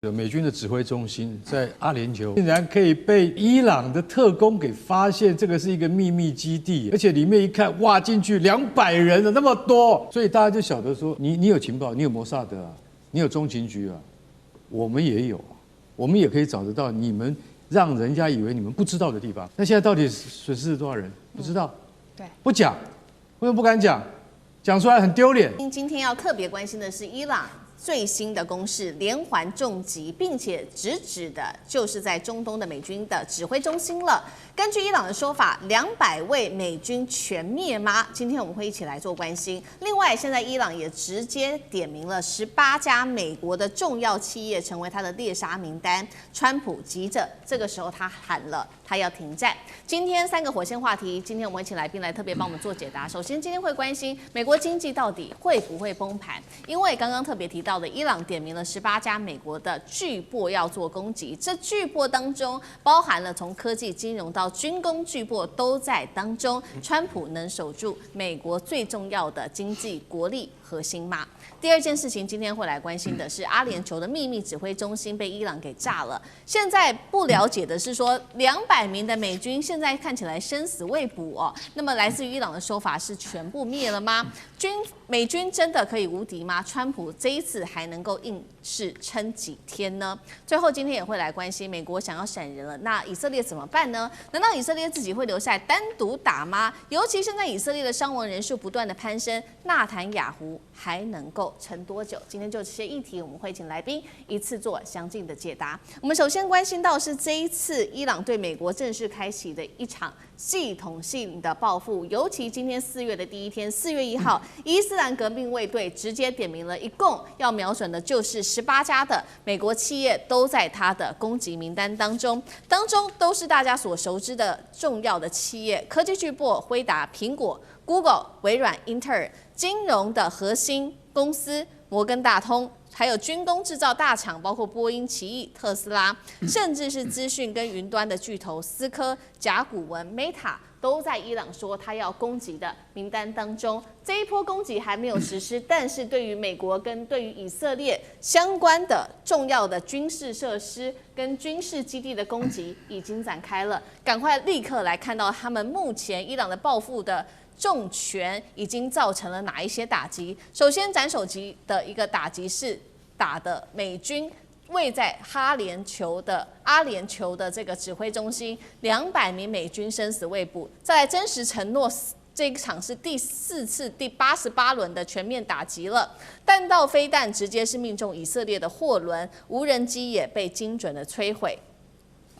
美軍的指揮中心在阿聯酋，竟然可以被伊朗的特工給發現，這個是一個秘密基地，而且裡面一看，哇，進去200人了，那麼多，所以大家就曉得說，你有情報，你有摩薩德啊，你有中情局啊，我們也有啊，我們也可以找得到你們讓人家以為你們不知道的地方。那現在到底損失了多少人？不知道，對，不講，為什麼不敢講？講出來很丟臉。今天要特別關心的是伊朗最新的攻勢連環重擊，並且直指的就是在中東的美軍的指揮中心了。根據伊朗的說法，200位美軍全滅嗎？今天我們會一起來做關心。另外，現在伊朗也直接點名了18家美國的重要企業成為他的獵殺名單。川普急着，這個時候他喊了，他要停戰。今天3個火線話題，今天我們請來賓來特別幫我們做解答。首先，今天會關心美國經濟到底會不會崩盤，因為剛剛特別提到的伊朗點名了18家美國的巨擘要做攻擊，這巨擘當中包含了從科技、金融到軍工巨擘都在當中。川普能守住美國最重要的經濟國力核心嗎？第二件事情，今天會來關心的是阿聯酋的秘密指揮中心被伊朗給炸了。現在不了解的是說，200名的美軍現在看起來生死未卜哦。那麼來自於伊朗的說法是全部滅了嗎？美軍真的可以無敵嗎？川普這一次還能夠硬是撐幾天呢？最後今天也會來關心美國想要閃人了，那以色列怎麼辦呢？難道以色列自己會留下來單獨打嗎？尤其現在以色列的傷亡人數不斷的攀升，納坦雅胡還能夠撐多久？今天就這些議題，我們會請來賓一次做詳盡的解答。我們首先關心到是這一次伊朗對美國正式開啟的一場系統性的報復，尤其今天4月的第一天，4月1號，伊斯蘭革命衛隊直接點名了，一共要瞄準的就是18家的美國企業都在他的攻擊名單當中都是大家所熟知的重要的企業，科技巨擘輝達、蘋果、Google、微軟、英特爾，金融的核心公司摩根大通，還有軍工製造大廠，包括波音、奇異、特斯拉，甚至是資訊跟雲端的巨頭思科、甲骨文、Meta， 都在伊朗說他要攻擊的名單當中。這一波攻擊還沒有實施，但是對於美國跟對於以色列相關的重要的軍事設施跟軍事基地的攻擊已經展開了。趕快立刻來看到他們目前伊朗的報復的重拳已經造成了哪一些打擊？首先，斬首級的一個打擊是打的美軍位在阿聯酋的這個指揮中心，200名美軍生死未卜。再來，真實承諾這一場是第4次第88輪的全面打擊了，彈道飛彈直接是命中以色列的貨輪，無人機也被精準的摧毀。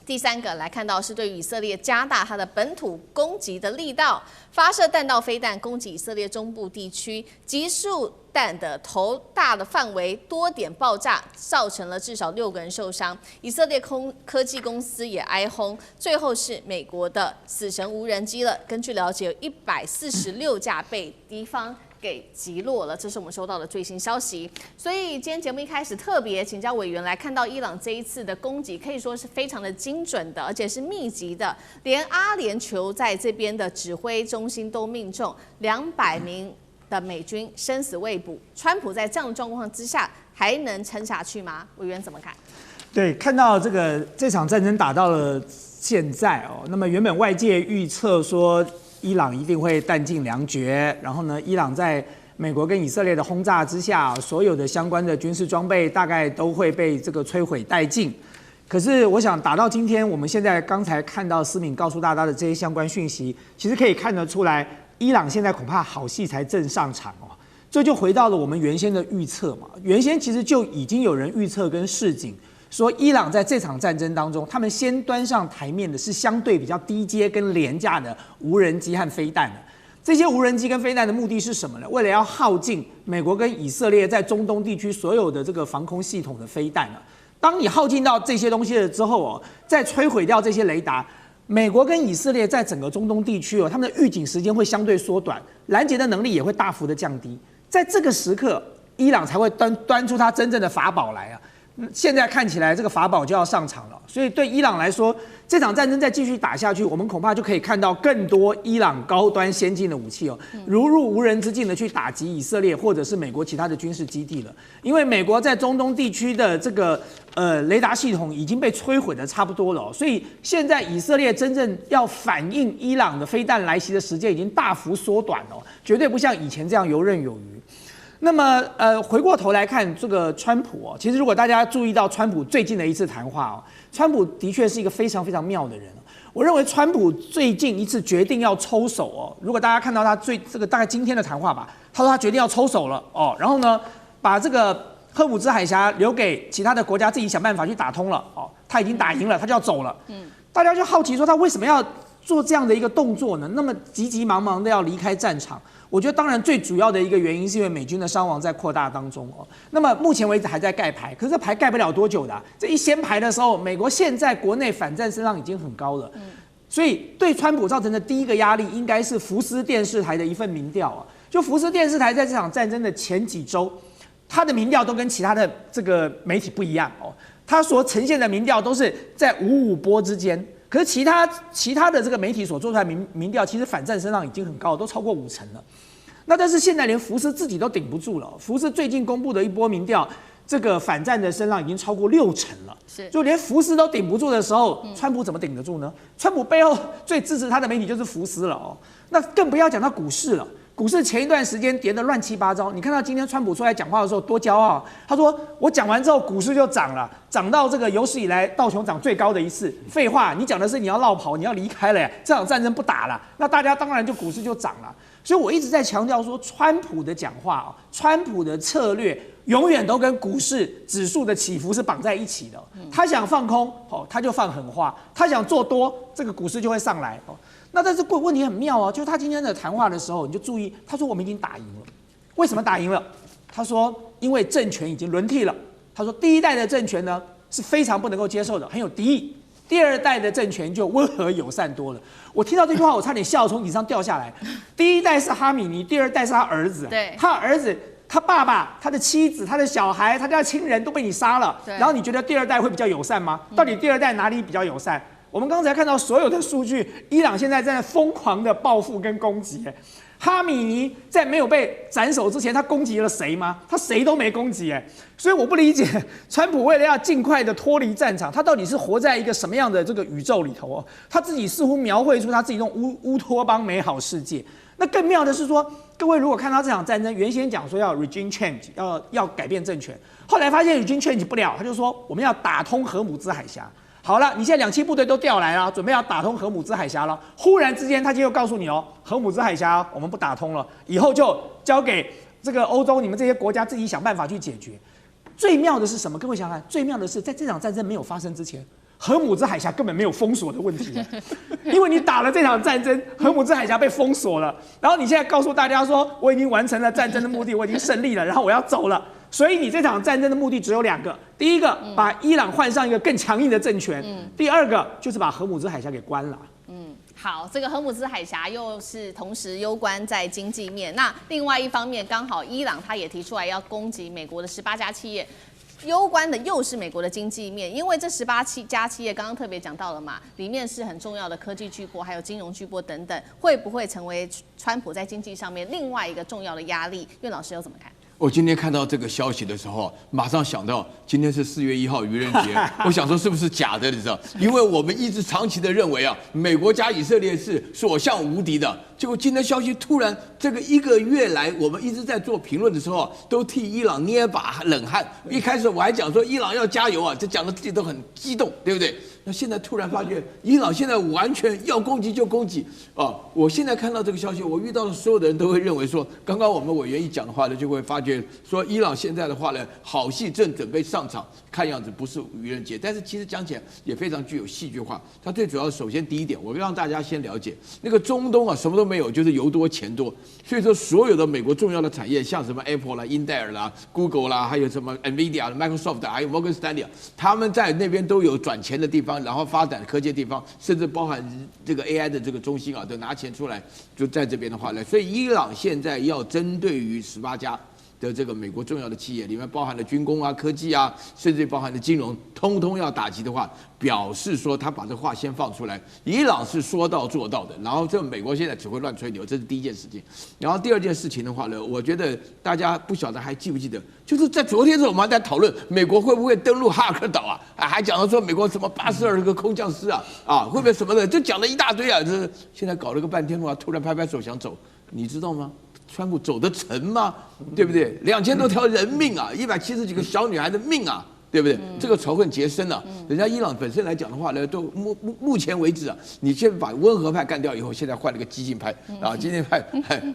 第3個來看到是對於以色列加大它的本土攻擊的力道，發射彈道飛彈攻擊以色列中部地區，集束彈的頭大的範圍多點爆炸，造成了至少6個人受傷。以色列科技公司也哀轟。最後是美國的死神無人機了，根據了解，有146架被敵方給擊落了，這是我們收到的最新消息。所以今天節目一開始特別請教委員來看到伊朗這一次的攻擊，可以說是非常的精準的，而且是密集的，連阿聯酋在這邊的指揮中心都命中，200名的美軍生死未卜。川普在這樣的狀況之下還能撐下去嗎？委員怎麼看？對，看到這場戰爭打到了現在哦，那麼原本外界預測說伊朗一定會彈盡糧絕，然後呢，伊朗在美國跟以色列的轟炸之下，所有的相關的軍事裝備大概都會被這個摧毀殆盡。可是我想打到今天，我們現在剛才看到思敏告訴大家的這些相關訊息，其實可以看得出來，伊朗現在恐怕好戲才正上場哦。這就回到了我們原先的預測嘛，原先其實就已經有人預測跟示警，說伊朗在這場戰爭當中，他們先端上台面的是相對比較低階跟廉價的無人機和飛彈的。這些無人機跟飛彈的目的是什麼呢？為了要耗盡美國跟以色列在中東地區所有的這個防空系統的飛彈啊。當你耗盡到這些東西了之後哦，再摧毀掉這些雷達，美國跟以色列在整個中東地區哦，他們的預警時間會相對縮短，攔截的能力也會大幅的降低。在這個時刻，伊朗才會端出它真正的法寶來啊。現在看起來這個法寶就要上場了，所以對伊朗來說，這場戰爭再繼續打下去，我們恐怕就可以看到更多伊朗高端先進的武器哦，如入無人之境的去打擊以色列或者是美國其他的軍事基地了。因為美國在中東地區的這個雷達系統已經被摧毀的差不多了哦，所以現在以色列真正要反應伊朗的飛彈來襲的時間已經大幅縮短了，絕對不像以前這樣游刃有餘。那麼，回過頭來看這個川普哦，其實如果大家注意到川普最近的一次談話哦，川普的確是一個非常非常妙的人。我認為川普最近一次決定要抽手哦，如果大家看到他大概今天的談話吧，他說他決定要抽手了哦，然後呢，把這個荷姆茲海峽留給其他的國家自己想辦法去打通了哦，他已經打贏了，他就要走了。大家就好奇說他為什麼要做這樣的一個動作呢？那麼急急忙忙的要離開戰場。我覺得當然最主要的一個原因是因為美軍的傷亡在擴大當中哦。那麼目前為止還在蓋牌，可是這牌蓋不了多久的這一掀牌的時候，美國現在國內反戰聲浪已經很高了。所以對川普造成的第一個壓力應該是福斯電視台的一份民調啊。就福斯電視台在這場戰爭的前幾周，它的民調都跟其他的這個媒體不一樣哦。它所呈現的民調都是在5-5波之間。可是其他的這個媒體所做出來的民調，其實反戰聲浪已經很高，都超過50%了。那但是現在連福斯自己都頂不住了。福斯最近公布的一波民調，這個反戰的聲浪已經超過60%了。就連福斯都頂不住的時候，川普怎麼頂得住呢？川普背後最支持他的媒體就是福斯了哦。那更不要講到股市了。股市前一段時間跌得亂七八糟，你看到今天川普出來講話的時候多驕傲，他說我講完之後股市就漲了，漲到這個有史以來道瓊漲最高的一次。廢話，你講的是你要落跑，你要離開了，這場戰爭不打了，那大家當然就股市就漲了。所以我一直在強調說，川普的講話，川普的策略永遠都跟股市指數的起伏是綁在一起的。他想放空，他就放狠話；他想做多，這個股市就會上來。那但是問題很妙啊，就是他今天的談話的時候，你就注意，他說我們已經打贏了。為什麼打贏了？他說因為政權已經輪替了。他說第一代的政權呢是非常不能夠接受的，很有敵意。第二代的政權就溫和友善多了。我聽到這句話，我差點笑從椅上掉下來。第一代是哈米尼，第二代是他兒子。對，他兒子、他爸爸、他的妻子、他的小孩、他家親人都被你殺了。然後你覺得第二代会比較友善嗎？到底第二代哪裡比較友善？我們剛才看到所有的數据，伊朗現在在瘋狂的報復跟攻擊。哈米尼在沒有被斬首之前，他攻擊了誰嗎？他誰都沒攻擊。所以我不理解，川普為了要盡快的脫離戰場，他到底是活在一個什麼樣的這個宇宙裡頭哦？他自己似乎描繪出他自己那種烏托邦美好世界。那更妙的是說，各位如果看到這場戰爭，原先講說要 regime change， 要改變政權，後來發現 regime change 不了，他就說我們要打通荷姆茲海峽。好了，你現在2棲部隊都調來了，準備要打通荷姆茲海峽了。忽然之間，他就又告訴你哦，荷姆茲海峽我們不打通了，以後就交給這個歐洲你們這些國家自己想辦法去解決。最妙的是什麼？各位想想看，最妙的是在這場戰爭沒有發生之前，荷姆茲海峽根本沒有封鎖的問題，因為你打了這場戰爭，荷姆茲海峽被封鎖了，然後你現在告訴大家說我已經完成了戰爭的目的，我已經勝利了，然後我要走了。所以你這場戰爭的目的只有2個，第一個把伊朗換上一個更強硬的政權，第二個就是把荷姆茲海峽給關了。好，這個荷姆茲海峽又是同時攸關在經濟面，那另外一方面剛好伊朗他也提出來要攻擊美國的18家企業。攸關的又是美國的經濟面，因為這18家企業剛剛特別講到了嘛，裡面是很重要的科技巨擘，還有金融巨擘等等，會不會成為川普在經濟上面另外一個重要的壓力？苑老師又怎麼看？我今天看到這個消息的時候，馬上想到今天是4月1號愚人節，我想說是不是假的？你知道，因為我們一直長期的認為啊，美國加以色列是所向無敵的。結果今天消息突然，這個1個月來，我們一直在做評論的時候，都替伊朗捏把冷汗。一開始我還講說伊朗要加油啊，這講的自己都很激動，對不對？那現在突然發覺，伊朗現在完全要攻擊就攻擊啊！我現在看到這個消息，我遇到的所有的人都會認為說，剛剛我們委員一講的話呢，就會發覺說，伊朗現在的話呢，好戲正準備上場，看樣子不是愚人節，但是其實講起來也非常具有戲劇化。它最主要，首先第一點，我讓大家先了解，那個中東啊，什麼都沒有，就是油多錢多，所以說所有的美國重要的產業，像什麼 Apple 啦、英戴爾啦、Google 啦，還有什麼 Nvidia、Microsoft， 還有 Morgan Stanley， 他們在那邊都有轉錢的地方。然後發展科技的地方，甚至包含這個 AI 的這個中心啊，都拿錢出來，就在這邊的話呢，所以伊朗現在要針對於18家的這個美國重要的企業，裡面包含了軍工啊、科技啊，甚至包含了金融，通通要打擊的話，表示說他把這話先放出来。伊朗是說到做到的，然後这美國現在只會亂吹牛，這是第一件事情。然後第二件事情的話呢，我覺得大家不曉得還記不記得，就是在昨天的時候我們還在討論美國會不會登陸哈克島啊，還講到說美國什麼82個空降師啊，會不會什麼的，就講了一大堆啊。這現在搞了個半天的話，突然拍拍手想走，你知道嗎？川普走得成嗎？對不對？2000多條人命啊，170幾個小女孩的命啊，對不對？這個仇恨結深了。人家伊朗本身來講的話呢，都目前為止啊，你先把溫和派幹掉以後，現在換了個激進派啊，激進派，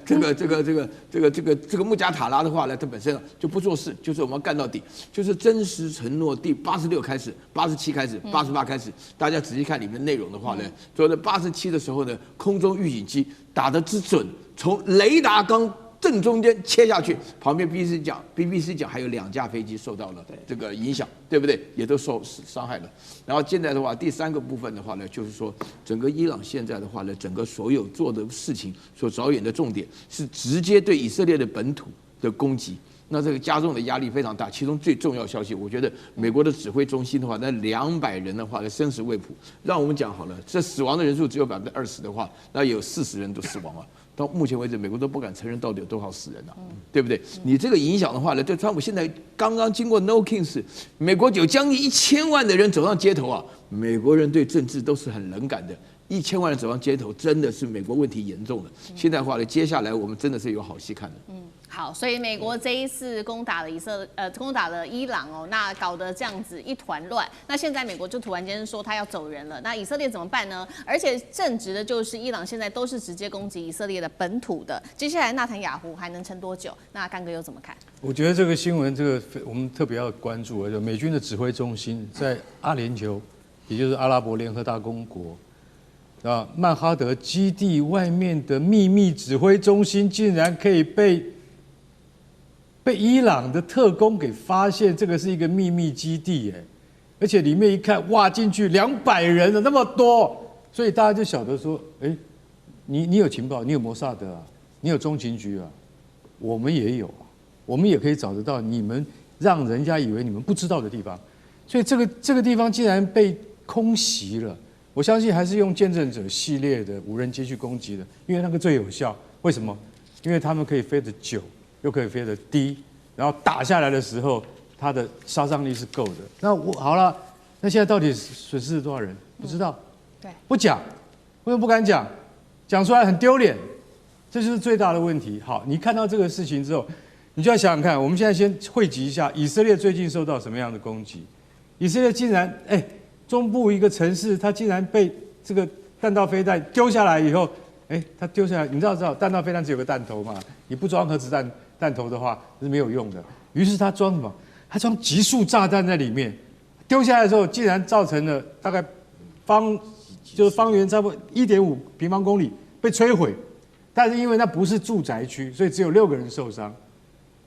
這個穆加塔拉的話呢，它本身就不做事，就是我們要幹到底，就是真實承諾第86開始、87開始、88開始，大家仔細看裡面的內容的話呢，說在87的時候呢，空中預警機打得之準。從雷達缸正中間切下去，旁邊 BBC 講還有2架飛機受到了這個影響，對不對？也都受傷害了。然後現在的話，第3個部分的話呢，就是說整個伊朗現在的話呢，整個所有做的事情所着眼的重點是直接對以色列的本土的攻擊。那這個加重的壓力非常大，其中最重要消息，我覺得美國的指揮中心的話，那200人的話呢，生死未卜。讓我們講好了，這死亡的人數只有20%的話，那有40人都死亡了。到目前為止，美國都不敢承認到底有多少死人啊，對不對？你這個影響的話呢，對川普現在剛剛經過 No Kings， 美國有將近1000萬的人走上街頭啊，美國人對政治都是很冷感的。1000萬人走上街頭，真的是美國問題嚴重了。現在的話呢，接下來我們真的是有好戲看的。好，所以美國這一次攻打了伊朗哦，那搞得這樣子一團亂。那現在美國就突然間說他要走人了，那以色列怎麼辦呢？而且正直的就是伊朗現在都是直接攻擊以色列的本土的，接下來納坦雅胡還能撐多久？那乾哥又怎麼看？我覺得這個新聞，我們特別要關注，就美軍的指揮中心在阿聯酋，也就是阿拉伯聯合大公國。曼哈德基地外面的秘密指揮中心竟然可以被伊朗的特工給發現，這個是一個秘密基地哎，而且裡面一看，哇，進去200人了，那麼多，所以大家就曉得說，哎，你有情報，你有摩薩德啊，你有中情局啊，我們也有啊，我們也可以找得到你們讓人家以為你們不知道的地方，所以這個地方竟然被空襲了。我相信還是用見證者系列的無人機去攻擊的，因為那個最有效。為什麼？因為他們可以飛得久，又可以飛得低，然後打下來的時候，它的殺傷力是夠的。那好了，那現在到底損失了多少人？不知道，對，不講，為什麼不敢講？講出來很丟臉，這就是最大的問題。好，你看到這個事情之後，你就要想想看，我們現在先匯集一下，以色列最近受到什麼樣的攻擊？以色列竟然中部一個城市，它竟然被這個彈道飛彈丟下來以後，它丟下來，你知道彈道飛彈只有個彈頭嘛？你不裝核子彈頭的話是沒有用的。於是它裝什麼？它裝極速炸彈在裡面，丟下來之後，竟然造成了大概方圓差不多1.5平方公里被摧毀。但是因為那不是住宅區，所以只有6個人受傷。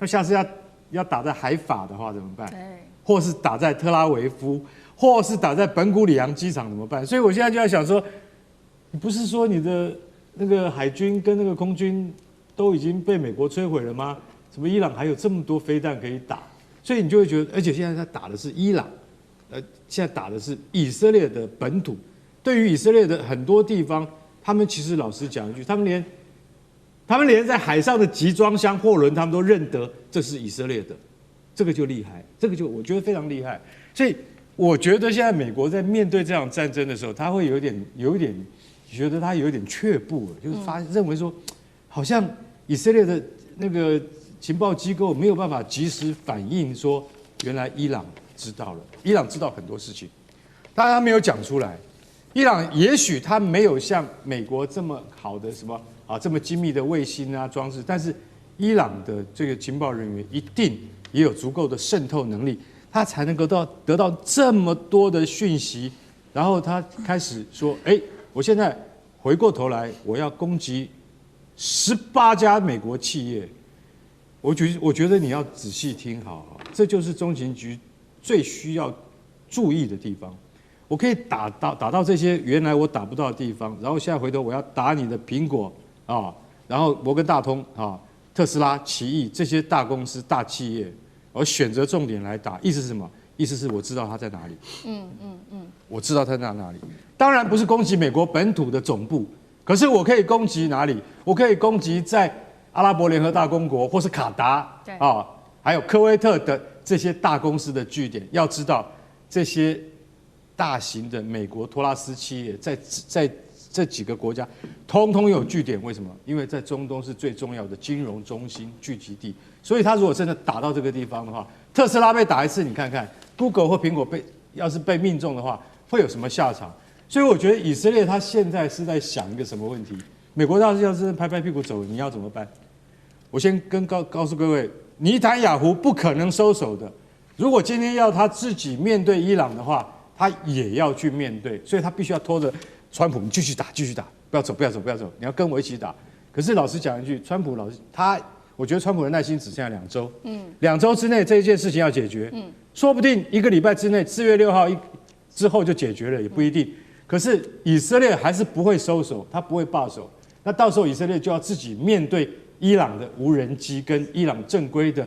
那下次要打在海法的話怎麼辦？或是打在特拉維夫？或是打在本古里揚機場怎麼辦？所以我現在就在想說，你不是說你的那個海軍跟那個空軍都已經被美國摧毀了嗎？怎麼伊朗還有這麼多飛彈可以打？所以你就會覺得，而且現在他打的是伊朗，現在打的是以色列的本土。對於以色列的很多地方，他們其實老實講一句，他們連在海上的集裝箱貨輪，他們都認得這是以色列的，這個就厲害，這個就我覺得非常厲害。所以我覺得現在美國在面對這場戰爭的時候，他會有一點覺得他有一點卻步了，就是認為說，好像以色列的那個情報機構沒有辦法及時反應，說原來伊朗知道了，伊朗知道很多事情，但他沒有講出來。伊朗也許他沒有像美國這麼好的這麼精密的衛星啊裝置，但是伊朗的這個情報人員一定也有足夠的滲透能力。他才能夠得到這麼多的訊息，然後他開始說：“我現在回過頭來，我要攻擊18家美國企業。”我覺得你要仔細聽好，這就是中情局最需要注意的地方。我可以打到這些原來我打不到的地方，然後現在回頭我要打你的蘋果啊，然後摩根大通啊，特斯拉、奇異這些大公司、大企業，而選擇重點來打，意思是什麼？意思是我知道它在哪裡。我知道它在哪裡。當然不是攻擊美國本土的总部，可是我可以攻擊哪裡？我可以攻擊在阿拉伯联合大公國或是卡達還有科威特的這些大公司的據點。要知道，這些大型的美國托拉斯企業在這幾個國家通通有據點。為什麼？因為在中東是最重要的金融中心聚集地。所以他如果真的打到這個地方的話，特斯拉被打一次，你看看 Google 或蘋果要是被命中的話，會有什麼下場？所以我覺得以色列他現在是在想一個什麼問題？美國要是拍拍屁股走，你要怎麼辦？我先告訴各位，尼坦雅胡不可能收手的。如果今天要他自己面對伊朗的話，他也要去面对，所以他必須要拖着川普，你繼續打，不要走，你要跟我一起打。可是老實講一句，川普我覺得川普的耐心只剩下2周，2周之內這一件事情要解決，說不定1個禮拜之內，4月6號之後就解決了，也不一定。可是以色列還是不會收手，他不會罷手。那到時候以色列就要自己面對伊朗的無人機跟伊朗正規的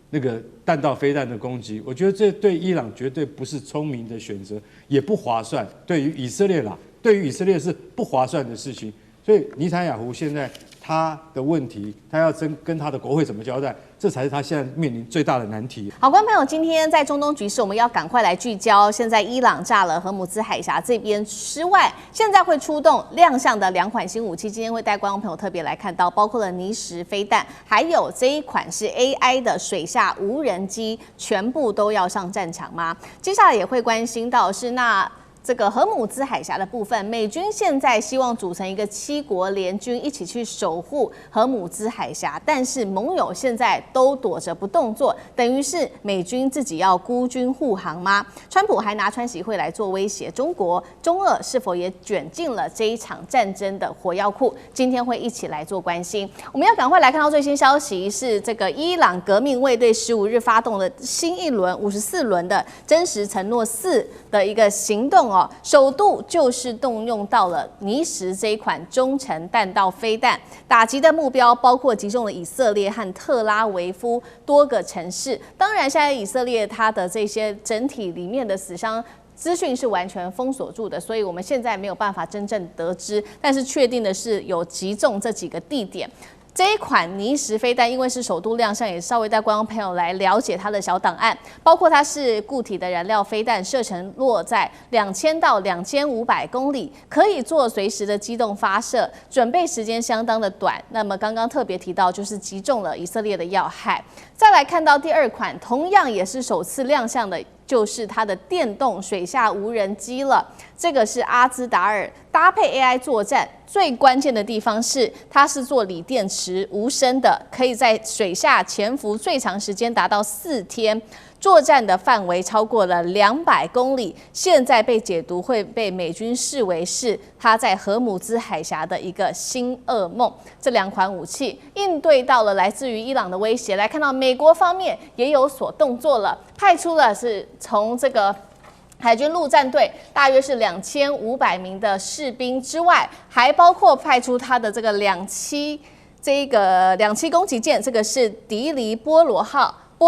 那個彈道飛彈的攻擊。我覺得這對伊朗絕對不是聰明的選擇，也不划算。对於以色列是不划算的事情。所以尼坦雅胡現在他的問題，他要跟他的國會怎麼交代，這才是他現在面臨最大的難題。好，觀眾朋友，今天在中東局勢，我們要趕快來聚焦。現在伊朗炸了荷姆茲海峽這邊之外，現在會出動亮相的2款新武器，今天會帶觀眾朋友特別來看到，包括了尼什飛彈，還有這一款是 AI 的水下無人機，全部都要上戰場嗎？接下來也會關心到是那。這個荷姆茲海峽的部分，美軍現在希望組成一個7國聯軍一起去守護荷姆茲海峽，但是盟友現在都躲着不動作，等於是美軍自己要孤軍護航嗎？川普還拿川習會來做威脅，中國、中俄是否也捲進了這一場戰爭的火藥庫？今天會一起來做關心。我們要趕快來看到最新消息，是這個伊朗革命衛隊15日發動了新一輪54輪的真實承諾4的一個行動。首度就是動用到了尼什這一款中程彈道飛彈，打擊的目標包括擊中了以色列和特拉維夫多個城市。當然，現在以色列它的這些整體裡面的死傷資訊是完全封鎖住的，所以我們現在沒有辦法真正得知。但是確定的是有擊中這幾個地點。這一款尼什飛彈因為是首度亮相，也稍微帶觀眾朋友來了解它的小檔案，包括它是固體的燃料飛彈，射程落在2000到2500公里，可以做隨時的機動發射，準備時間相當的短。那麼剛剛特別提到，就是擊中了以色列的要害。再來看到第2款，同樣也是首次亮相的，就是它的電動水下無人機了。這個是阿茲達爾，搭配 AI 作戰，最關鍵的地方是它是做鋰電池無聲的，可以在水下潛伏最長時間達到4天。作戰的範圍超過了200公里，現在被解讀會被美軍視為是他在荷姆茲海峽的一個新噩夢。這2款武器應對到了來自於伊朗的威脅，來看到美國方面也有所動作了，派出了是從這個海軍陸戰隊大約是2500名的士兵之外，還包括派出他的這個兩棲攻擊艦，這個是迪黎波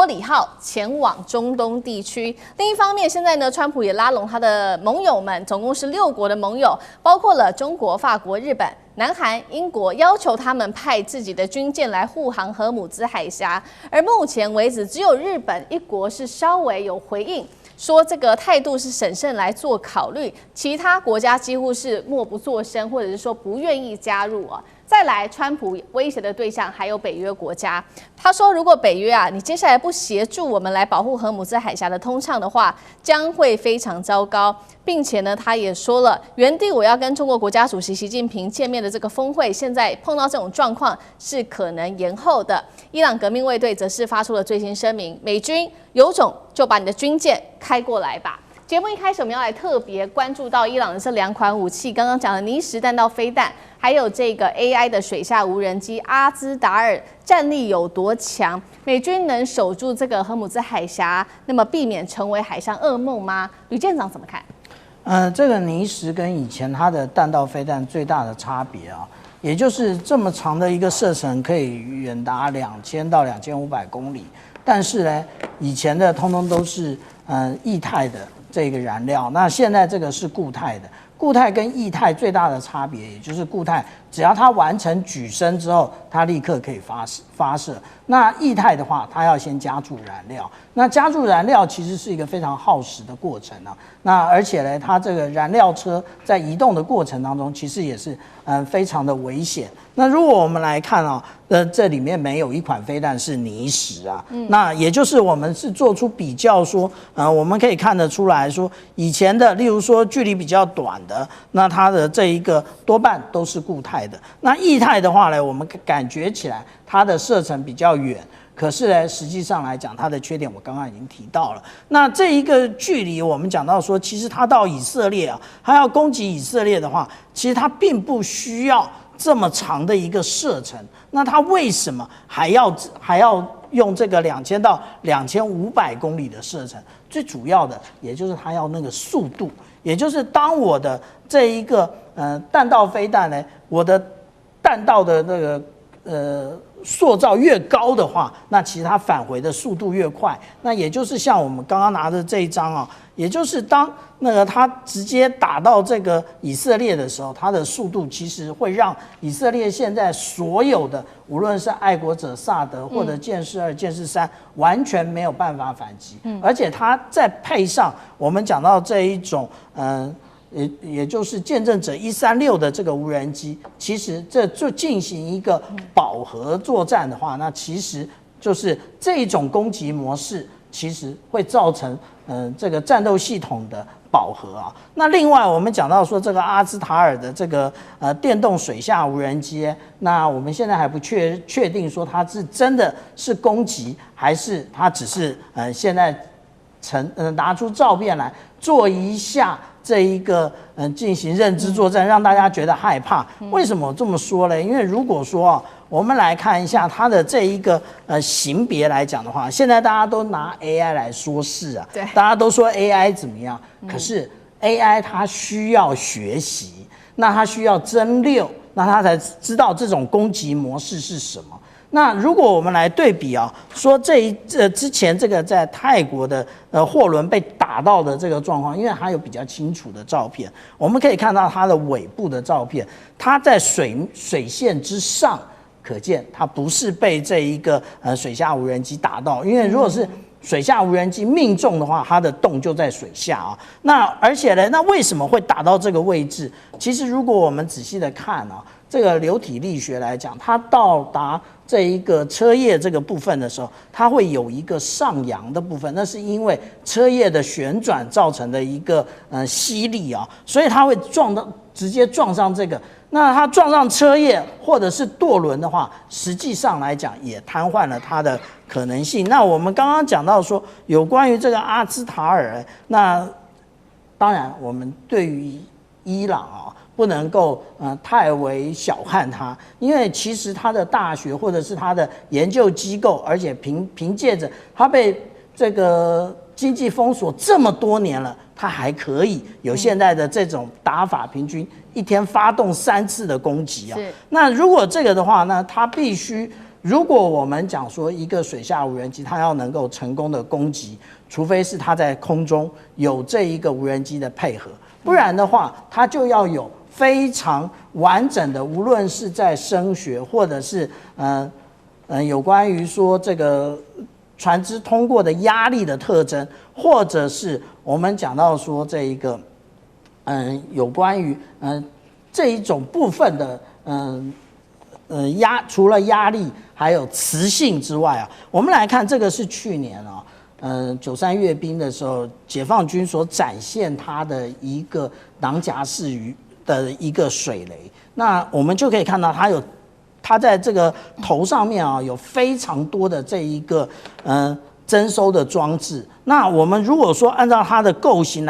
里號前往中東地區。另一方面，現在呢，川普也拉攏他的盟友們，總共是6國的盟友，包括了中國、法國、日本、南韓、英國，要求他們派自己的軍艦來護航荷姆茲海峽。而目前為止，只有日本一國是稍微有回應，說這個態度是審慎來做考慮，其他國家幾乎是默不作聲，或者是說不願意加入啊。再來，川普威脅的對象還有北約國家。他說，如果北約你接下來不協助我們來保護荷姆茲海峽的通暢的話，將會非常糟糕。並且呢，他也說了，原定我要跟中國國家主席習近平見面的這個峰會，現在碰到這種狀況是可能延後的。伊朗革命衛隊則是發出了最新聲明，美軍有種就把你的軍艦開過來吧。節目一開始，我們要來特別關注到伊朗的這2款武器，剛剛講的尼什彈道飛彈，還有這個 AI 的水下無人機阿茲達爾，戰力有多強？美軍能守住這個荷姆茲海峽，那麼避免成為海上噩夢嗎？呂艦長怎麼看？這個尼什跟以前它的彈道飛彈最大的差別啊，也就是這麼長的一個射程，可以遠達2000到2500公里。但是呢，以前的通通都是液態的這個燃料，那現在這個是固態的。固態跟液態最大的差別，也就是固態只要它完成舉升之後，它立刻可以發射。那液態的話，它要先加注燃料。那加注燃料其實是一個非常耗時的過程啊。那而且呢，它這個燃料車在移動的過程當中，其實也是非常的危險。那如果我們來看啊，這裡面没有一款飛彈是泥石啊。那也就是我們是做出比較說，我們可以看得出來說，以前的，例如說距離比較短的，那它的這一個多半都是固態的。那液態的話呢，我們感覺起来它的射程比较遠，可是呢，實際上來講，它的缺點我剛剛已經提到了。那這一個距離，我們講到說，其實它到以色列啊，它要攻擊以色列的話，其實它並不需要這麼長的一個射程。那它為什麼還要用這個2000到2500公里的射程？最主要的，也就是它要那個速度，也就是当我的這一個彈道飛彈呢，我的彈道的那個塑造越高的話，那其實它返回的速度越快。那也就是像我们刚剛拿的這一張啊，也就是當那個它直接打到這個以色列的時候，它的速度其實會讓以色列現在所有的，無論是愛國者薩德或者劍士2、劍士3，完全沒有辦法反擊。而且它再配上我們講到這一種也就是見證者136的這個無人機，其實這就進行一個飽和作戰的話，那其實就是這種攻擊模式，其實會造成這個戰鬥系統的飽和啊。那另外我們講到說這個阿茲塔爾的這個電動水下無人機，那我們現在還不確定說它是真的是攻擊，還是它只是現在拿出照片來做一下這一個進行認知作戰，讓大家覺得害怕。為什麼我這麼說呢？因為如果說啊，我們來看一下它的這一個型別來講的話，現在大家都拿 AI 來說事啊，大家都說 AI 怎麼樣，可是 AI 它需要學習，那它需要蒸餾，那它才知道這種攻擊模式是什麼。那如果我們來對比啊，說之前這個在泰國的貨輪被打到的這個狀況，因為它有比較清楚的照片，我們可以看到它的尾部的照片，它在水線之上，可見它不是被這一個水下無人機打到，因為如果是水下無人机命中的話，它的洞就在水下啊。那而且呢，那為什麼會打到這個位置？其實如果我們仔細的看啊，這個流體力學來講，它到達這一個車葉這個部分的時候，它會有一個上揚的部分，那是因為車葉的旋轉造成的一個吸力啊，所以它會直接撞上這個。那它撞上車葉或者是舵輪的話，實際上來講也癱瘓了它的可能性。那我們剛剛講到說有關於這個阿茲塔爾，那當然我們對於伊朗啊，不能夠太為小看它，因為其實它的大學或者是它的研究機構，而且憑借着它被這個經濟封鎖這麼多年了，它還可以有現在的這種打法，平均一天發動3次的攻擊啊。那如果這個的話呢，它必須，如果我們講說一個水下無人機它要能夠成功的攻擊，除非是它在空中有這一個無人機的配合，不然的話它就要有非常完整的，無論是在聲學或者是有關於說這個船只通過的壓力的特徵，或者是我們講到說這一個有關於這一種部分的除了壓力還有磁性之外啊，我們來看這個是去年啊93閱兵的時候，解放軍所展現它的一個囊夾式的一個水雷，那我們就可以看到它在這個頭上面啊有非常多的這一個偵收的裝置。那我們如果說按照它的構型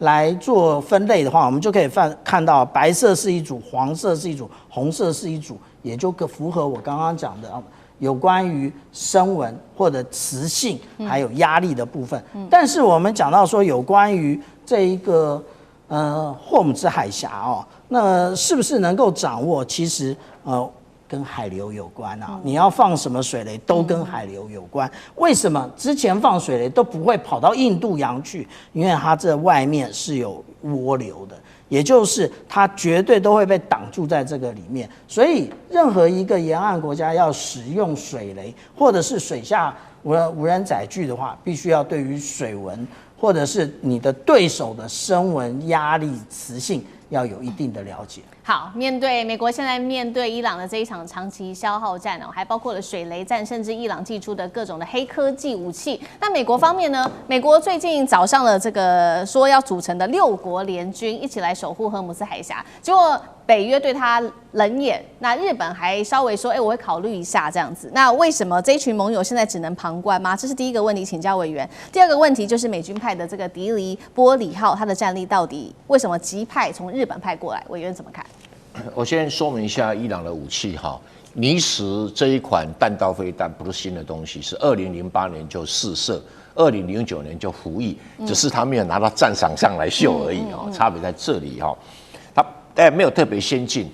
來做分類的話，我們就可以看到白色是一組，黃色是一組，紅色是一組，也就符合我剛剛講的有關於聲紋或者磁性還有壓力的部分。但是我們講到說有關於這一個霍姆茲海峽哦，那是不是能夠掌握？其實跟海流有關啊，你要放什麼水雷都跟海流有關。為什麼之前放水雷都不會跑到印度洋去？因為它這外面是有渦流的，也就是它絕對都會被擋住在這個裡面。所以任何一個沿岸國家要使用水雷或者是水下無人載具的話，必須要對於水文或者是你的對手的聲紋、壓力、磁性要有一定的了解。好，面对美國现在面對伊朗的這一場長期消耗戰哦，還包括了水雷戰，甚至伊朗祭出的各種的黑科技武器。那美國方面呢？美國最近早上了這個說要組成的6國聯軍一起來守護荷姆斯海峽，結果北約對他冷眼，那日本還稍微說，我會考慮一下這樣子。那為什麼這一群盟友現在只能旁觀嗎？這是第一個問題，請教委員。第二個問題就是美軍派的這個迪黎波里號，它的戰力到底為什麼急派從日本派過來？委員怎麼看？我先說明一下伊朗的武器哈，尼什這一款彈道飛彈不是新的東西，是2008年就試射，2009年就服役，只是他沒有拿到戰場上來秀而已哦，差別在這裡哈。它沒有特別先進。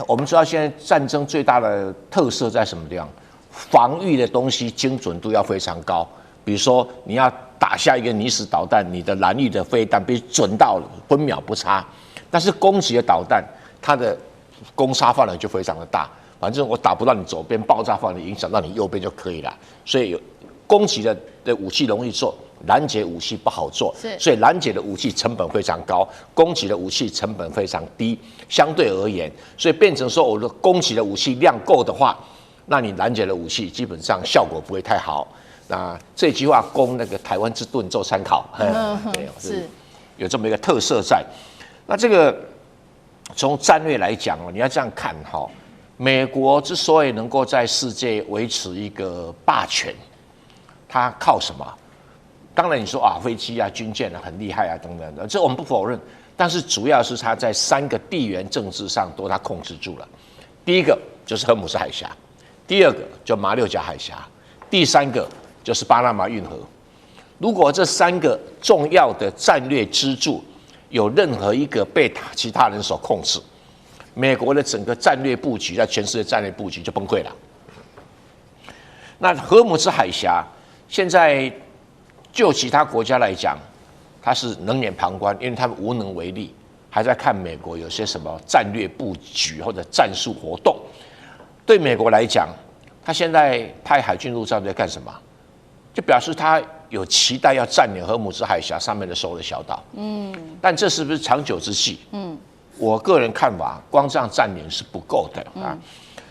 我們知道現在戰爭最大的特色在什麼地方？防禦的東西精準度要非常高，比如說你要打下一個尼什導彈，你的藍翼的飛彈必須準到分秒不差，但是攻擊的導彈，它的攻殺範圍就非常的大，反正我打不到你左邊，爆炸範圍影響到你右邊就可以了。所以有攻擊的武器容易做，攔截武器不好做，所以攔截的武器成本非常高，攻擊的武器成本非常低，相對而言，所以变成說我的攻擊的武器量夠的話，那你攔截的武器基本上效果不會太好。那這句話供那個台灣之盾做參考，是有這麼一個特色在。那這個。從戰略來講哦，你要這樣看哈，美國之所以能夠在世界維持一個霸權，它靠什麼？當然你說啊，飛機啊、軍艦啊很厲害啊等等的，這我們不否認。但是主要是它在3個地緣政治上都它控制住了。第一個就是荷姆斯海峽，第二個就馬六甲海峽，第3個就是巴拿馬運河。如果這3個重要的戰略支柱有任何一個被其他人所控制，美國的整個戰略布局在全世界戰略布局就崩潰了。那荷姆斯海峽現在就其他國家來講，它是冷眼旁觀，因為他們無能為力，還在看美國有些什麼戰略布局或者戰術活動。對美國來講，他現在派海軍陸戰隊幹什麼？就表示他有期待要佔領荷姆斯海峽上面的所有的小島，但這是不是長久之計？我個人看法，光這樣佔領是不夠的啊。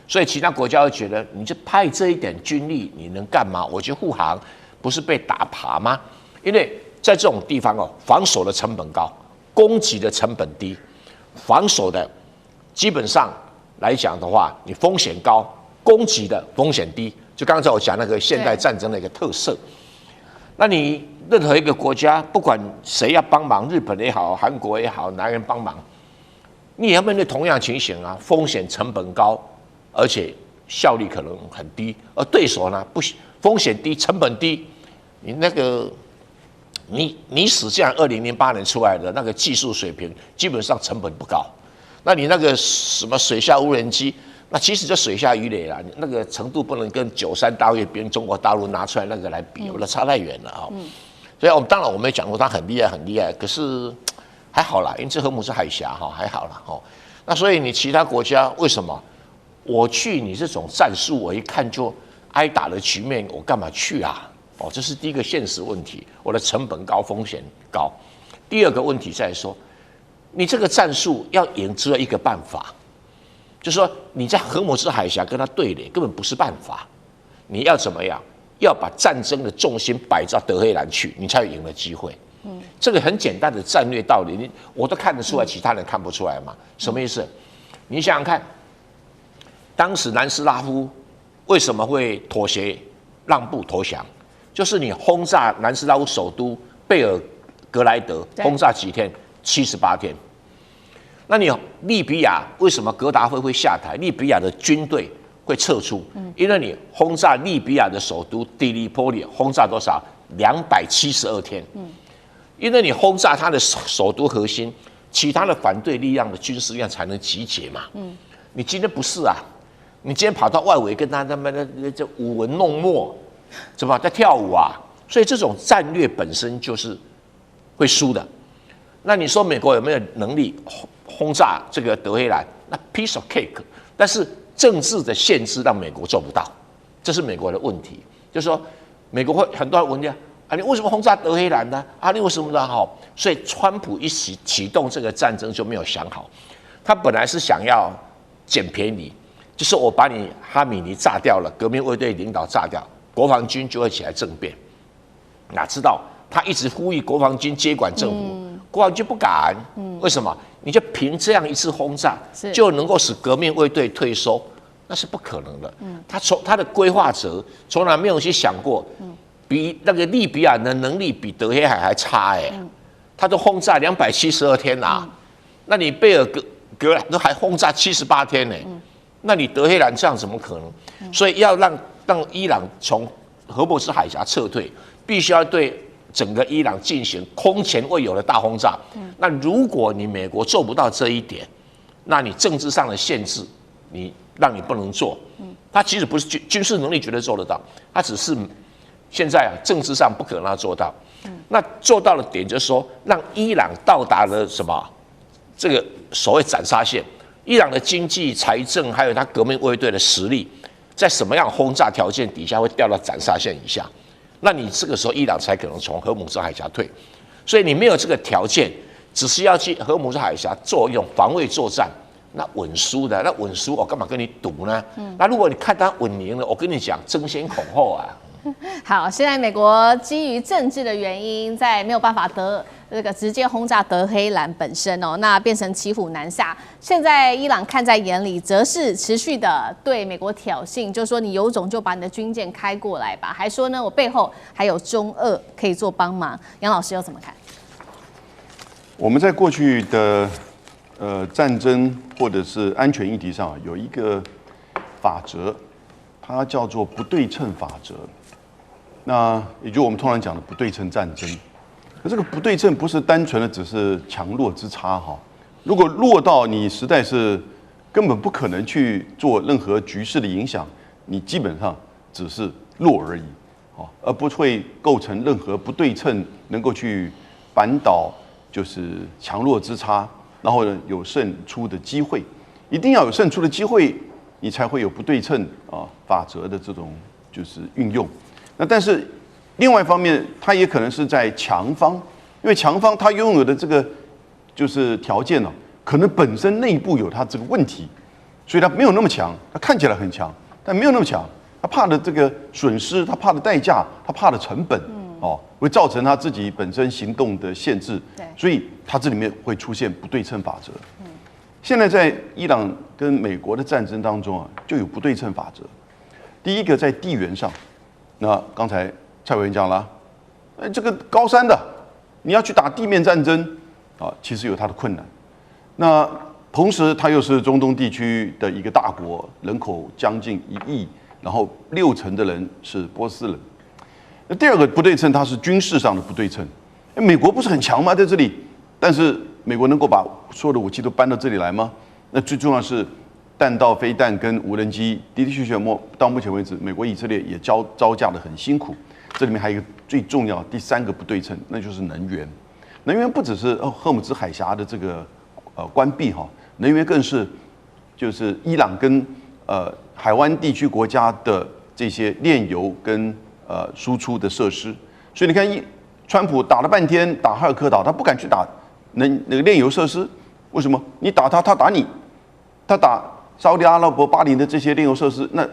所以其他國家會覺得，你就派這一點軍力，你能幹嘛？我去護航，不是被打趴嗎？因為在這種地方哦，防守的成本高，攻擊的成本低，防守的基本上來講的話，你風險高，攻擊的風險低。就剛才我講那個現代戰爭的一個特色。那你任何一個國家，不管誰要幫忙，日本也好，韓國也好，哪個人幫忙，你也要面對同樣情形啊，風險成本高，而且效率可能很低，而對手呢不風險低，成本低，你那個你使這樣2008年出來的那個技術水平，基本上成本不高。那你那個什麼水下無人機？那其實就水下魚雷啦，那個程度不能跟93大閱兵中國大陸拿出來那個來比，那差太遠了啊。所以當然我們也講過它很厲害很厲害，可是還好啦，因為這荷姆斯海峽哈還好啦哈。那所以你其他國家為什麼我去你這種戰術，我一看就挨打的局面，我幹嘛去啊？哦，這是第一個現實問題，我的成本高，風險高。第二個問題在說，你這個戰術要贏只有一個辦法。就是說，你在荷姆斯海峽跟他對壘，根本不是辦法。你要怎麼樣？要把戰爭的重心擺到德黑蘭去，你才有贏的機會。這個很簡單的戰略道理，我都看得出來，其他人看不出來嘛？什麼意思？你想想看，當時南斯拉夫為什麼會妥協、讓步、投降？就是你轟炸南斯拉夫首都貝爾格萊德，轟炸幾天？78天。那你利比亞為什麼格達費會下台？利比亞的軍隊會撤出，因為你轟炸利比亞的首都迪利波里，轟炸多少？272天。因為你轟炸它的首都核心，其他的反對力量的軍事力量才能集結嘛。你今天不是啊，你今天跑到外圍跟他們的這舞文弄墨，怎麼在跳舞啊？所以這種戰略本身就是會輸的。那你說美國有沒有能力轟炸這個德黑蘭？那 piece of cake， 但是政治的限制讓美國做不到，這是美國的問題。就是說，美國會很多人問你啊，你為什麼轟炸德黑蘭呢？啊，你為什麼呢？好，所以川普一啟動這個戰爭就沒有想好，他本來是想要撿便宜，就是我把你哈米尼炸掉了，革命衛隊領導炸掉，國防軍就會起來政變。哪知道他一直呼籲國防軍接管政府，國防軍不敢。為什麼？你就憑這樣一次轟炸就能夠使革命衛隊退縮？那是不可能的。他的規劃者從來沒有去想過，比那個利比亞的能力比德黑海還差他都轟炸272天啊，那你貝爾格蘭都還轟炸78天呢，那你德黑蘭這樣怎麼可能？所以要讓伊朗從荷姆斯海峽撤退，必須要對整個伊朗進行空前未有的大轟炸。那如果你美國做不到這一點，那你政治上的限制，讓你不能做。他其實不是軍事能力絕對做得到，他只是現在政治上不可能讓他做到。那做到的點就是說，讓伊朗到達了什麼？這個所謂斬殺線。伊朗的經濟、財政，還有他革命衛隊的實力，在什麼樣轟炸條件底下會掉到斬殺線以下？那你這個時候伊朗才可能從荷姆斯海峽退。所以你沒有這個條件，只是要去荷姆斯海峽做一種防衛作戰，那穩輸的，那穩輸我幹嘛跟你賭呢？那如果你看他穩贏了，我跟你講爭先恐後啊。好，現在美國基於政治的原因，在沒有辦法直接轟炸德黑蘭本身哦，那變成騎虎難下。現在伊朗看在眼裡，則是持續的對美國挑釁，就說你有種就把你的軍艦開過來吧，還說呢我背後還有中俄可以做幫忙。楊老師又怎麼看？我們在過去的戰爭或者是安全議題上有一個法則，它叫做不對稱法則。那也就我们通常講的不對稱戰爭。可這個不對稱不是單純的只是強弱之差哈。如果弱到你實在是根本不可能去做任何局勢的影響，你基本上只是弱而已，而不會構成任何不對稱能夠去扳倒就是強弱之差，然後呢有勝出的機會。一定要有勝出的機會，你才會有不對稱法則的這種就是運用。那但是另外一方面，它也可能是在強方，因為強方它擁有的這個就是條件呢，可能本身內部有它這個問題，所以它沒有那麼強，它看起來很強，但沒有那麼強，它怕的這個損失，它怕的代價，它怕的成本，會造成它自己本身行動的限制，所以它這裡面會出現不對稱法則。現在在伊朗跟美國的戰爭當中就有不對稱法則。第一個在地緣上。那剛才蔡委員講了，這個高山的，你要去打地面戰爭其實有它的困難。那同時，它又是中東地區的一個大國，人口將近1億，然後60%的人是波斯人。那第二個不對稱，它是軍事上的不對稱。美國不是很強嗎？在這裡，但是美國能夠把所有的武器都搬到這裡來嗎？那最重要是。彈道飛彈跟無人機的確到目前為止，美國以色列也招架得很辛苦。這裡面還有一個最重要第3個不對稱，那就是能源。能源不只是荷姆茲海峽的這個關閉哈，能源更是就是伊朗跟海灣地區國家的這些煉油跟輸出的設施。所以你看，川普打了半天打哈爾科島，他不敢去打那個煉油設施，為什麼？你打他，他打你，他打。沙烏地阿拉伯、巴林的這些煉油設施，那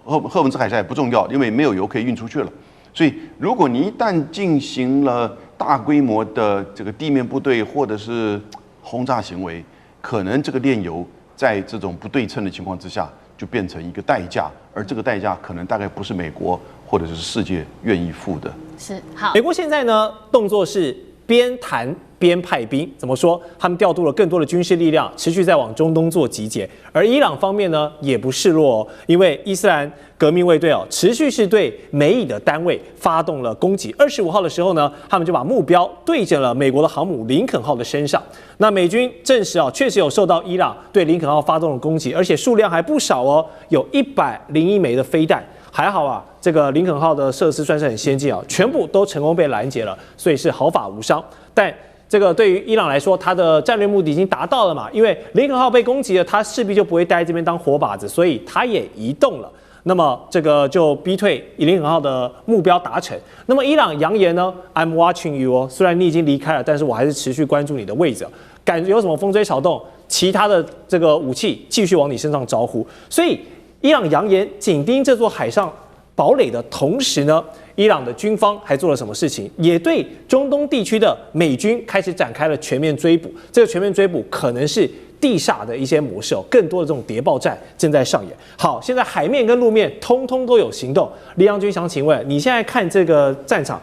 荷姆茲海峽也不重要，因為沒有油可以運出去了。所以，如果你一旦進行了大規模的這個地面部隊或者是轟炸行為，可能這個煉油在這種不對稱的情況之下，就變成一個代價，而這個代價可能大概不是美國或者是世界願意付的。是好，美國現在呢動作是邊談邊派兵。怎麼說？他們調度了更多的軍事力量，持續在往中東做集結。而伊朗方面呢，也不示弱哦，因為伊斯蘭革命衛隊哦，持續是对美以的单位发动了攻擊。25號的時候呢，他們就把目標對準了美國的航母林肯號的身上。那美軍證實啊，確實有受到伊朗對林肯號發動的攻擊，而且數量還不少哦，有101枚的飛彈。還好啊，這個林肯號的設施算是很先進啊，全部都成功被攔截了，所以是毫髮無傷。但這個對於伊朗來說，它的戰略目的已經達到了嘛，因為林肯號被攻擊了，它勢必就不會待在這邊當活靶子，所以它也移動了。那麼這個就逼退林肯號的目標達成。那麼伊朗揚言呢 ，I'm watching you 哦，雖然你已經離開了，但是我還是持續關注你的位置，感覺有什麼風吹草動，其他的這個武器繼續往你身上招呼。所以伊朗揚言緊盯這座海上堡壘的同時呢，伊朗的軍方還做了什麼事情？也對中東地區的美軍開始展開了全面追捕。這個全面追捕可能是地下的一些模式哦，更多的這種諜報戰正在上演。好，現在海面跟路面通通都有行動。李陽君想請問，你現在看這個戰場，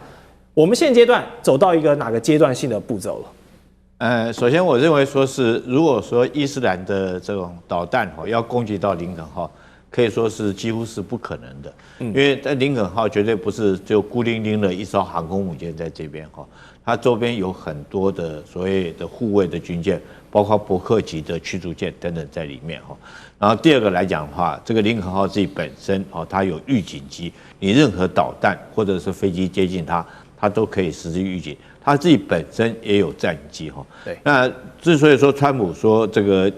我們現階段走到一個哪個階段性的步驟了？首先我認為說是，如果說伊斯蘭的這種導彈要攻擊到林肯號，可以說是幾乎是不可能的，因為在林肯號絕對不是就孤零零的一艘航空母艦在這邊哈，它周邊有很多的所謂的護衛的軍艦，包括伯克級的驅逐艦等等在裡面哈。然後第二個來講的話，這個林肯號自己本身哦，它有預警機，你任何導彈或者是飛機接近它，它都可以實施預警。他自己本身也有戰機哈，对。那之所以說川普說這個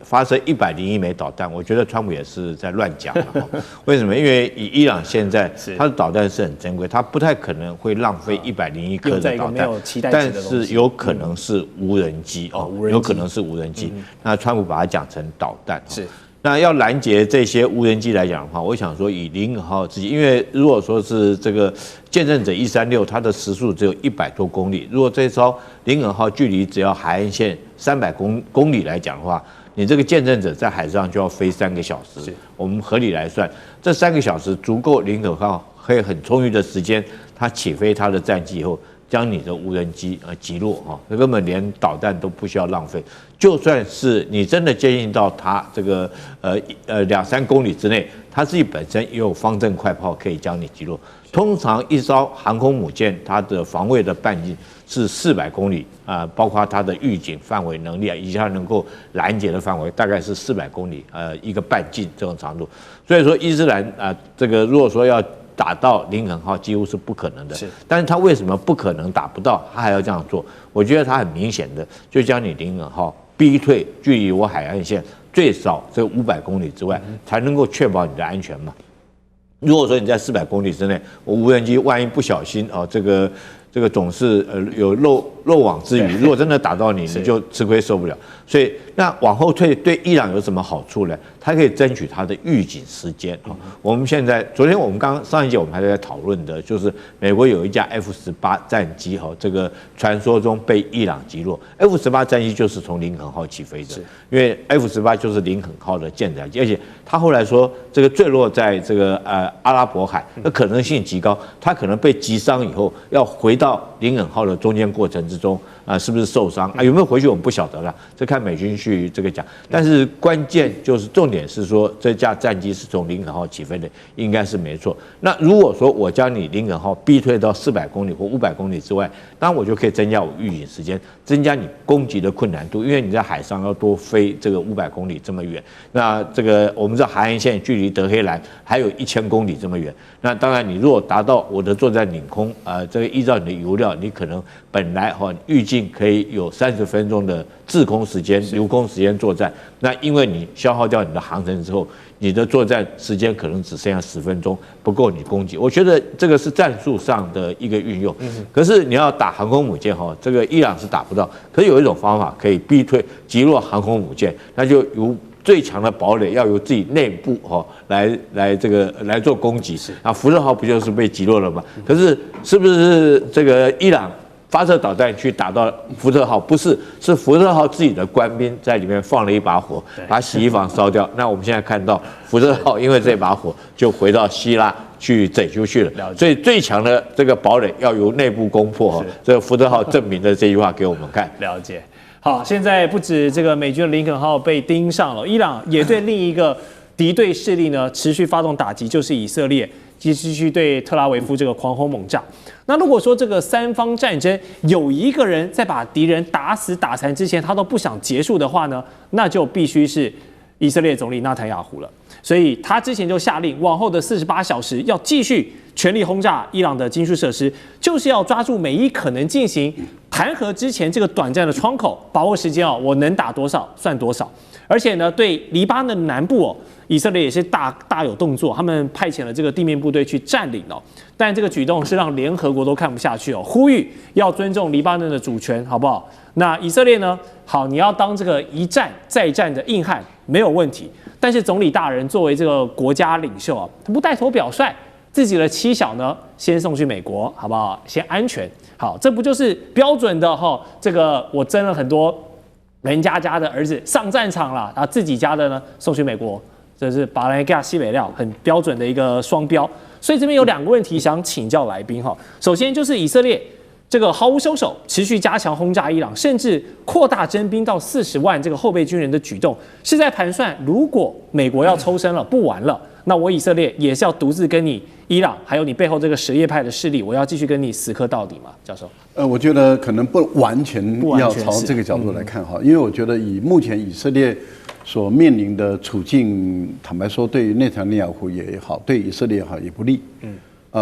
發射101枚導彈，我覺得川普也是在亂講了。為什麼？因為以伊朗現在它的導彈是很珍貴，它不太可能會浪費101顆的導彈，但是有可能是無人機哦，有可能是無人機。那川普把它講成導彈是。那要攔截這些無人機來講的話，我想說以林肯號自己，因為如果說是這個見證者136，它的時速只有100多公里，如果這艘林肯號距離只要海岸線300公里來講的話，你這個見證者在海上就要飛3個小時。我們合理來算，這3個小時足夠林肯號可以很充裕的時間，它起飛它的戰機以後，將你的無人機擊落哈，根本連導彈都不需要浪費。就算是你真的接近到它這個2-3公里之內，它自己本身也有方陣快炮可以將你擊落。通常一艘航空母艦它的防衛的半徑是400公里啊，包括它的預警範圍能力啊，以及它能夠攔截的範圍大概是400公里一個半徑這種長度。所以說伊斯蘭這個如果說要打到林肯號幾乎是不可能的，但是他為什麼不可能打不到，他還要這樣做？我覺得他很明顯的就將你林肯號逼退距離我海岸線最少這500公里之外，才能夠確保你的安全嘛。如果說你在400公里之內，我無人機萬一不小心這個總是有漏網之魚，如果真的打到你，你就吃虧受不了。所以那往後退對伊朗有什麼好處呢？它可以爭取它的預警時間。我們現在昨天我們上一節我們還在討論的就是美國有一架 F-18戰機這個傳說中被伊朗擊落。F-18戰機就是從林肯號起飛的，因為 F-18就是林肯號的艦載機，而且他後來說這個墜落在這個阿拉伯海，那可能性極高，它可能被擊傷以後要回到林肯號的中間過程之中是不是受傷有沒有回去我們不曉得了，這看美軍去這個講。但是關鍵就是重點是說這架戰機是從林肯號起飛的，應該是沒錯。那如果說我將你林肯號逼退到400公里或500公里之外，當然我就可以增加我預警時間，增加你攻擊的困難度，因為你在海上要多飛這個500公里這麼遠。那這個我們知道海岸線距離德黑蘭還有1000公里這麼遠。那當然你如果達到我的作戰領空這個依照你的油料，你可能本來預計可以有30分鐘的滯空時間、留空時間作戰。那因為你消耗掉你的航程之後，你的作戰時間可能只剩下10分鐘，不夠你攻擊。我覺得這個是戰術上的一個運用。可是你要打航空母艦這個伊朗是打不到。可是有一種方法可以逼退、擊落航空母艦，那就由最強的堡壘要由自己內部來做攻擊。啊，福特號不就是被擊落了嗎？可是是不是這個伊朗發射導彈去打到福特號？不是，是福特號自己的官兵在裡面放了一把火，把洗衣房燒掉。那我們現在看到福特號因為這把火就回到希臘去拯救去了。所以最強的這個堡壘要由內部攻破。這個福特號證明了這句話給我們看。了解。好，現在不止這個美軍的林肯號被盯上了，伊朗也對另一個敵對勢力呢持續發動打擊，就是以色列繼續對特拉維夫這個狂轟猛炸。那如果說這個三方戰爭有一個人在把敵人打死打殘之前，他都不想結束的話呢，那就必須是以色列總理納坦雅胡了。所以他之前就下令，往後的48小時要繼續全力轟炸伊朗的軍事設施，就是要抓住每一可能進行彈劾之前這個短暫的窗口，把握時間哦，我能打多少算多少。而且呢，對黎巴嫩南部哦，以色列也是大有動作，他們派遣了這個地面部隊去佔領哦。但這個舉動是讓聯合國都看不下去哦，呼籲要尊重黎巴嫩的主權，好不好？那以色列呢？好，你要當這個一戰再戰的硬漢沒有問題，但是總理大人作為這個國家領袖啊，他不帶頭表率，自己的妻小呢先送去美國，好不好？先安全。好，這不就是標準的哈？這個我徵了很多人家的兒子上戰場了，然後自己家的呢送去美國，這是把人家西北料，很標準的一個雙標。所以這邊有2個問題想請教來賓哈。首先就是以色列這個毫無收手，持續加強轟炸伊朗，甚至擴大徵兵到40萬這個後備軍人的舉動，是在盤算，如果美國要抽身了，不玩了，那我以色列也是要獨自跟你伊朗，還有你背後這個什葉派的勢力，我要繼續跟你死磕到底嗎？教授？我覺得可能不完全要朝這個角度來看哈，因為我覺得以目前以色列所面臨的處境，坦白說，對於內塔尼亞胡也好，對以色列也好，也不利。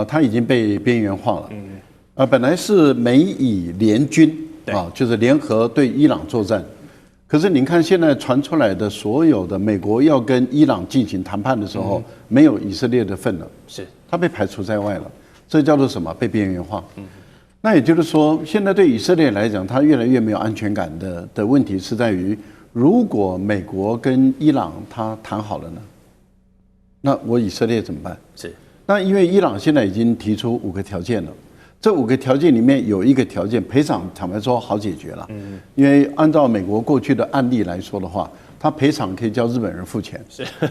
他已經被邊緣化了。本來是美以聯軍啊，就是聯合對伊朗作戰。可是您看，現在傳出來的所有的美國要跟伊朗進行談判的時候，沒有以色列的份了，是他被排除在外了。這叫做什麼？被邊緣化。那也就是說，現在對以色列來講，他越來越沒有安全感的問題是在於，如果美國跟伊朗他談好了呢，那我以色列怎麼辦？是。那因為伊朗現在已經提出5個條件了。這5個條件裡面有一個條件，賠償坦白說好解決了，因為按照美國過去的案例來說的話，他賠償可以叫日本人付錢，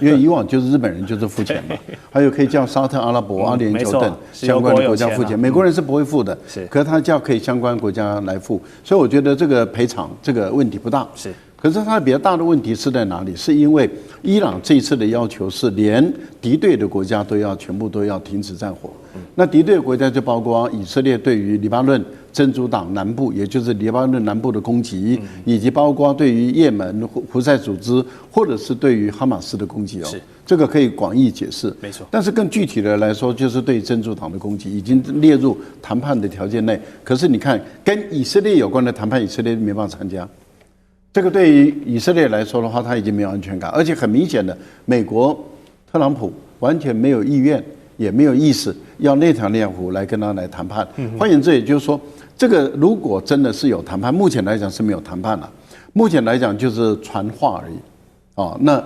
因為以往就是日本人就是付錢嘛，還有可以叫沙特阿拉伯、阿聯酋等相關的國家付錢，美國人是不會付的，可是他叫可以相關國家來付，所以我覺得這個賠償這個問題不大。是。可是它比較大的問題是在哪裡？是因為伊朗這一次的要求是連敵對的國家全部都要停止戰火。那敵對的國家就包括以色列對於黎巴嫩真主黨南部，也就是黎巴嫩南部的攻擊，以及包括對於也門胡塞組織或者是對於哈馬斯的攻擊哦。這個可以廣義解釋。沒錯。但是更具體的來說，就是對真主黨的攻擊已經列入談判的條件內。可是你看，跟以色列有關的談判，以色列沒辦法參加。這個對於以色列來說的話，他已經沒有安全感，而且很明顯的，美國特朗普完全沒有意願，也沒有意思要內塔尼亞胡來跟他來談判。換言之，也就是說，這個如果真的是有談判，目前來講是沒有談判了，目前來講就是傳話而已。哦，那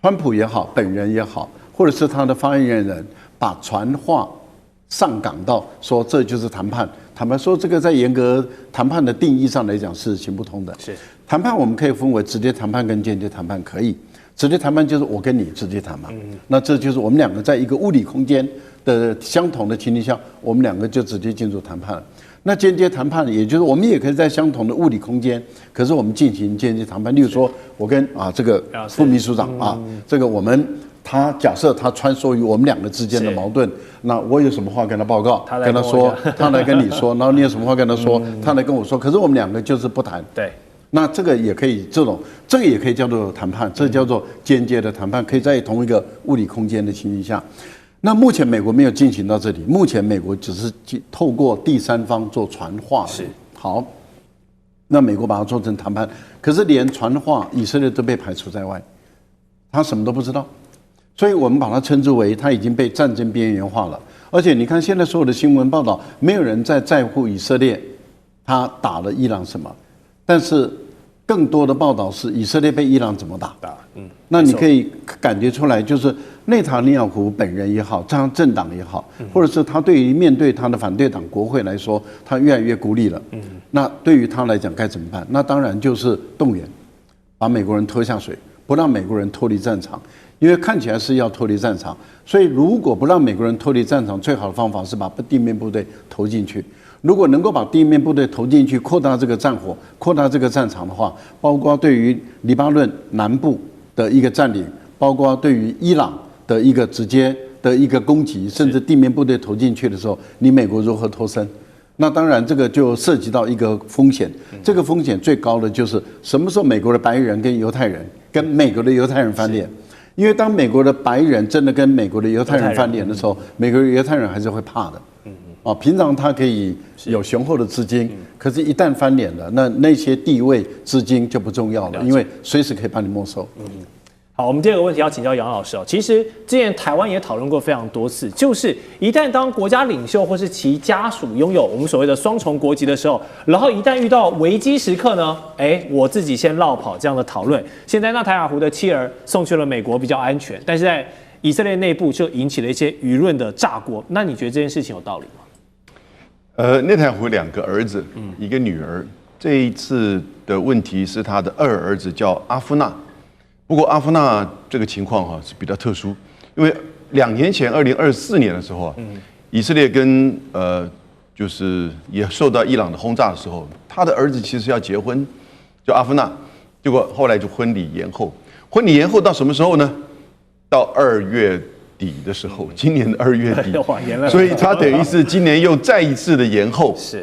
川普也好，本人也好，或者是他的發言人，把傳話上綱到說這就是談判。坦白說，這個在嚴格談判的定義上來講是行不通的。是談判，我們可以分為直接談判跟間接談判。可以，直接談判就是我跟你直接談嘛。那這就是我們兩個在一個物理空間的相同的情況下，我們兩個就直接進入談判了。那間接談判，也就是我們也可以在相同的物理空間，可是我們進行間接談判。例如說，我跟這個副秘書長這個我們。他假設他穿梭於我們兩個之間的矛盾，那我有什麼話跟他報告，跟他說，他來跟你說，然後你有什麼話跟他說，他來跟我說。可是我們兩個就是不談。對，那這個也可以，這個也可以叫做談判，這叫做間接的談判，可以在同一個物理空間的情形下。那目前美國沒有進行到這裡，目前美國只是透過第三方做傳話。是好，那美國把它做成談判，可是連傳話以色列都被排除在外，他什麼都不知道。所以我們把它稱之為，它已經被戰爭邊緣化了。而且你看，現在所有的新聞報道，沒有人在乎以色列他打了伊朗什麼，但是更多的報道是以色列被伊朗怎麼打。那你可以感覺出來，就是內塔尼亞胡本人也好，這樣政黨也好，或者是他對於面對他的反對黨國會來說，他越來越孤立了。那對於他來講該怎麼辦？那當然就是動員，把美國人拖下水。不讓美國人脫離戰場，因為看起來是要脫離戰場，所以如果不讓美國人脫離戰場，最好的方法是把地面部隊投進去。如果能夠把地面部隊投進去，擴大這個戰火，擴大這個戰場的話，包括對於黎巴嫩南部的一個佔領，包括對於伊朗的一個直接的一個攻擊，甚至地面部隊投進去的時候，你美國如何脫身？那當然，這個就涉及到一個風險。這個風險最高的就是什麼時候美國的白人跟猶太人跟美國的猶太人翻臉？因為當美國的白人真的跟美國的猶太人翻臉的時候，美國的猶太人還是會怕的。平常他可以有雄厚的資金，可是一旦翻臉了，那些地位資金就不重要了，因為隨時可以把你沒收。好，我們第二個問題要請教楊老師哦。其實之前台灣也討論過非常多次，就是一旦當國家領袖或是其家屬擁有我們所謂的雙重國籍的時候，然後一旦遇到危機時刻呢，我自己先落跑這樣的討論。現在納坦雅胡的妻兒送去了美國比較安全，但是在以色列內部就引起了一些輿論的炸鍋。那你覺得這件事情有道理嗎？內塔尼亞胡2個兒子，一個女兒。這一次的問題是他的二兒子叫阿夫納。不過阿夫納這個情況是比較特殊，因為2年前2024年的時候以色列跟就是也受到伊朗的轟炸的時候，他的兒子其實要結婚，叫阿夫納，結果後來就婚禮延後。婚禮延後到什麼時候呢？到2月底的時候，今年的2月底，所以他等於是今年又再一次的延后。是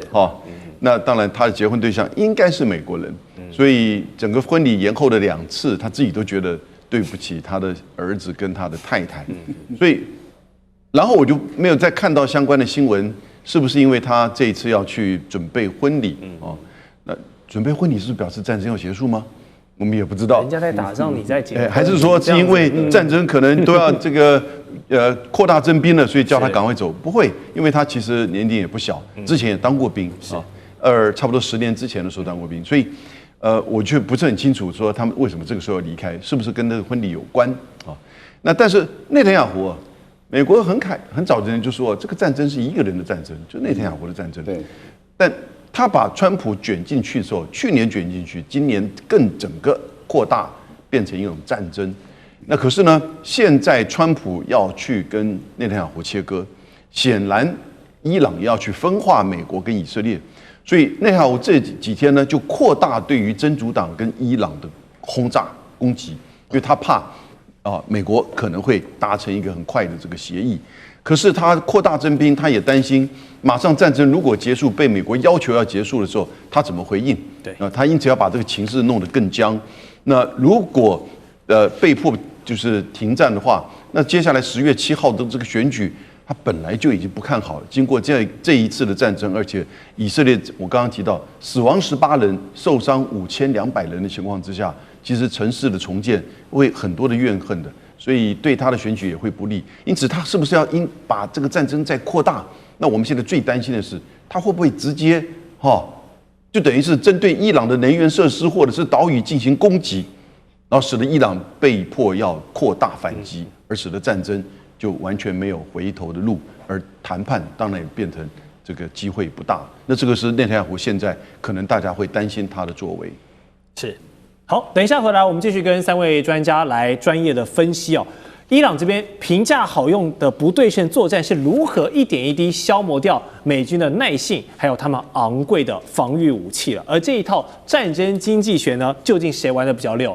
那當然他的結婚對象應該是美國人。所以整個婚禮延後的2次，他自己都覺得對不起他的兒子跟他的太太。所以，然後我就沒有再看到相關的新聞，是不是因為他這一次要去準備婚禮？那準備婚禮是不是表示戰爭要結束嗎？我們也不知道。人家在打仗，你在結婚，還是說是因為戰爭可能都要這個擴大徵兵了，所以叫他趕快走？不會，因為他其實年齡也不小，之前也當過兵差不多10年之前的時候當過兵，所以。我卻不是很清楚，說他們為什麼這個時候要離開，是不是跟那個婚禮有關啊？那但是內塔尼亞胡，美國很早之前就說，這個戰爭是一個人的戰爭，就內塔尼亞胡的戰爭。對。但他把川普捲進去的時候，去年捲進去，今年更整個擴大變成一種戰爭。那可是呢，現在川普要去跟內塔尼亞胡切割，顯然伊朗也要去分化美國跟以色列。所以內塔尼亞胡這幾天呢，就擴大對於真主黨跟伊朗的轟炸攻擊，因為他怕美國可能會達成一個很快的這個協議。可是他擴大徵兵，他也擔心馬上戰爭如果結束，被美國要求要結束的時候，他怎麼回應？對，他因此要把這個情勢弄得更僵。那如果被迫就是停戰的話，那接下來10月7號的這個選舉。他本來就已經不看好了，經過這一次的戰爭，而且以色列我剛剛提到死亡18人，受傷5200人的情況之下，其實城市的重建會很多的怨恨的，所以對他的選舉也會不利。因此，他是不是要把這個戰爭再擴大？那我們現在最擔心的是，他會不會直接就等於是針對伊朗的能源設施或者是島嶼進行攻擊，然後使得伊朗被迫要擴大反擊，而使得戰爭就完全沒有回頭的路，而談判當然也變成這個機會不大。那這個是內塔尼亞胡現在可能大家會擔心他的作為。是，好，等一下回來我們繼續跟3位專家來專業的分析哦。伊朗這邊平價好用的不對稱作戰是如何一點一滴消磨掉美軍的耐性，還有他們昂貴的防禦武器了？而這一套戰爭經濟學呢，究竟誰玩得比較溜？